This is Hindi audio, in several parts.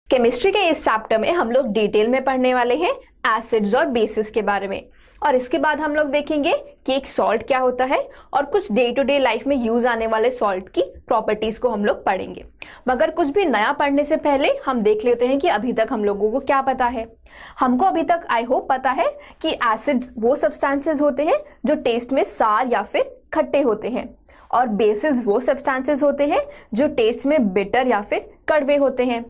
केमिस्ट्री के इस चैप्टर में हम लोग डिटेल में पढ़ने वाले हैं एसिड्स और बेसिस के बारे में, और इसके बाद हम लोग देखेंगे कि एक सॉल्ट क्या होता है और कुछ डे टू डे लाइफ में यूज आने वाले सॉल्ट की प्रॉपर्टीज को हम लोग पढ़ेंगे। मगर कुछ भी नया पढ़ने से पहले हम देख लेते हैं कि अभी तक हम लोगों को क्या पता है। हमको अभी तक आई होप पता है कि एसिड्स वो सब्सटेंसेस होते हैं जो टेस्ट में सार या फिर खट्टे होते हैं, और बेसिस वो सब्सटेंसेस होते हैं जो टेस्ट में बिटर या फिर कड़वे होते हैं।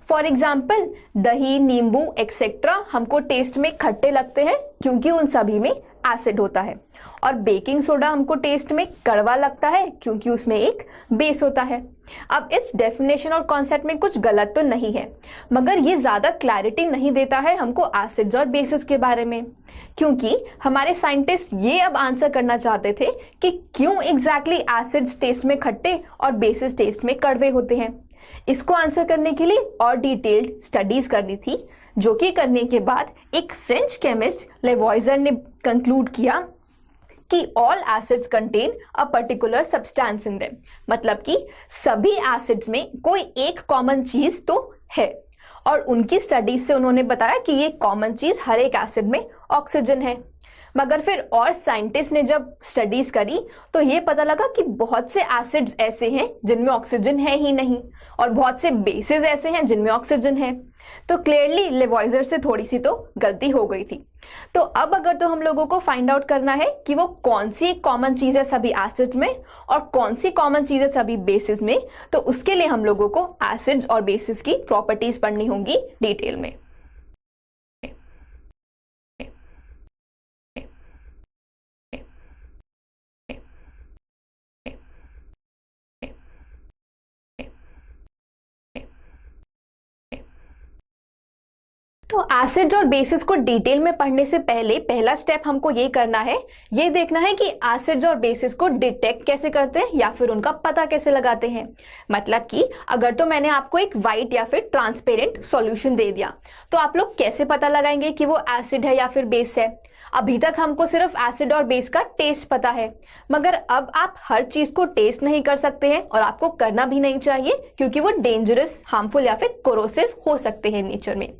फॉर एग्जाम्पल दही, नींबू एक्सेट्रा हमको टेस्ट में खट्टे लगते हैं क्योंकि उन सभी में एसिड होता है, और बेकिंग सोडा हमको टेस्ट में कड़वा लगता है क्योंकि उसमें एक बेस होता है। अब इस डेफिनेशन और कॉन्सेप्ट में कुछ गलत तो नहीं है, मगर ये ज्यादा क्लैरिटी नहीं देता है हमको एसिड्स और बेसिस के बारे में, क्योंकि हमारे साइंटिस्ट ये अब आंसर करना चाहते थे कि क्यों एग्जैक्टली एसिड्स टेस्ट में खट्टे और बेसिस टेस्ट में कड़वे होते हैं। इसको आंसर करने के लिए और डिटेल्ड स्टडीज करनी थी, जो कि करने के बाद एक फ्रेंच केमिस्ट लेवॉइजर ने कंक्लूड किया कि all acids contain a particular substance in them, मतलब कि सभी एसिड्स में कोई एक कॉमन चीज तो है, और उनकी स्टडीज से उन्होंने बताया कि ये कॉमन चीज हर एक एसिड में ऑक्सीजन है। मगर फिर और साइंटिस्ट ने जब स्टडीज करी तो ये पता लगा कि बहुत से एसिड्स ऐसे हैं जिनमें ऑक्सीजन है ही नहीं, और बहुत से बेसिस ऐसे हैं जिनमें ऑक्सीजन है। तो क्लियरली लेवॉइजर से थोड़ी सी तो गलती हो गई थी। तो अब अगर तो हम लोगों को फाइंड आउट करना है कि वो कौन सी कॉमन चीज है सभी एसिड्स में और कौन सी कॉमन चीज है सभी बेसिस में, तो उसके लिए हम लोगों को एसिड्स और बेसिस की प्रॉपर्टीज पढ़नी होंगी डिटेल में। तो एसिड्स और बेसिस को डिटेल में पढ़ने से पहले पहला स्टेप हमको ये करना है, ये देखना है कि एसिड्स और बेसिस को डिटेक्ट कैसे करते हैं या फिर उनका पता कैसे लगाते हैं। मतलब कि अगर तो मैंने आपको एक वाइट या फिर ट्रांसपेरेंट सॉल्यूशन दे दिया, तो आप लोग कैसे पता लगाएंगे कि वो एसिड है या फिर बेस है। अभी तक हमको सिर्फ एसिड और बेस का टेस्ट पता है, मगर अब आप हर चीज को टेस्ट नहीं कर सकते हैं, और आपको करना भी नहीं चाहिए क्योंकि वो डेंजरस, हार्मफुल या फिर कोरोसिव हो सकते हैं नेचर में।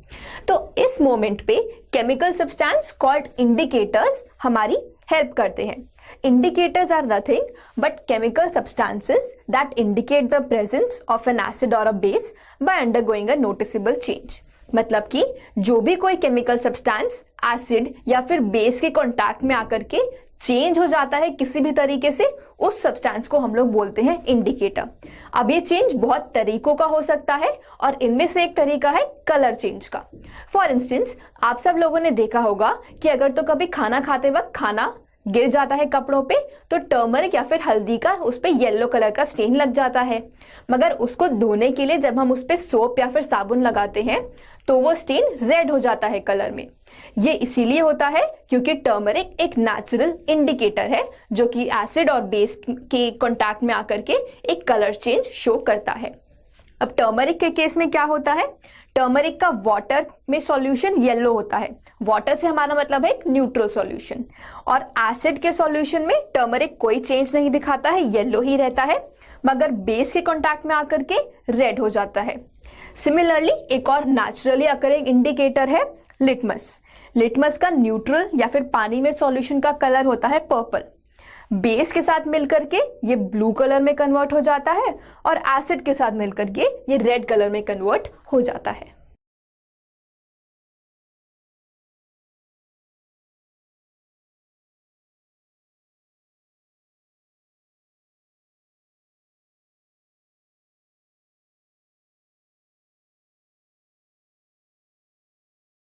तो इस मोमेंट पे केमिकल सब्सटेंस कॉल्ड इंडिकेटर्स हमारी हेल्प करते हैं। Indicators are nothing but chemical substances that indicate the presence of an acid or a base by undergoing a noticeable change। मतलब कि जो भी कोई केमिकल सब्सटेंस एसिड या फिर बेस के कांटेक्ट में आकर के चेंज हो जाता है किसी भी तरीके से, उस सब्सटेंस को हम लोग बोलते हैं इंडिकेटर। अब ये चेंज बहुत तरीकों का हो सकता है, और इनमें से एक तरीका है कलर चेंज का। फॉर इंस्टेंस आप सब लोगों ने देखा होगा कि अगर तो कभी खाना खाते वक्त खाना गिर जाता है कपड़ों पे, तो टर्मरिक या फिर हल्दी का उस पे येलो कलर का स्टेन लग जाता है, मगर उसको धोने के लिए जब हम उस पे सोप या फिर साबुन लगाते हैं तो वो स्टेन रेड हो जाता है कलर में। ये इसीलिए होता है क्योंकि टर्मरिक एक नेचुरल इंडिकेटर है जो कि एसिड और बेस के कांटेक्ट में आकर के एक कलर चेंज शो करता है। अब टर्मरिक के केस में क्या होता है, टर्मरिक का वाटर में सॉल्यूशन येलो होता है। वाटर से हमारा मतलब है एक न्यूट्रल सॉल्यूशन, और एसिड के सॉल्यूशन में टर्मरिक कोई चेंज नहीं दिखाता है, येलो ही रहता है, मगर बेस के कांटेक्ट में आकर के रेड हो जाता है। सिमिलरली एक और नेचुरली अकरिंग इंडिकेटर है लिटमस। लिटमस का न्यूट्रल या फिर पानी में सॉल्यूशन का कलर होता है पर्पल। बेस के साथ मिलकर के ये ब्लू कलर में कन्वर्ट हो जाता है, और एसिड के साथ मिलकर के ये रेड कलर में कन्वर्ट हो जाता है।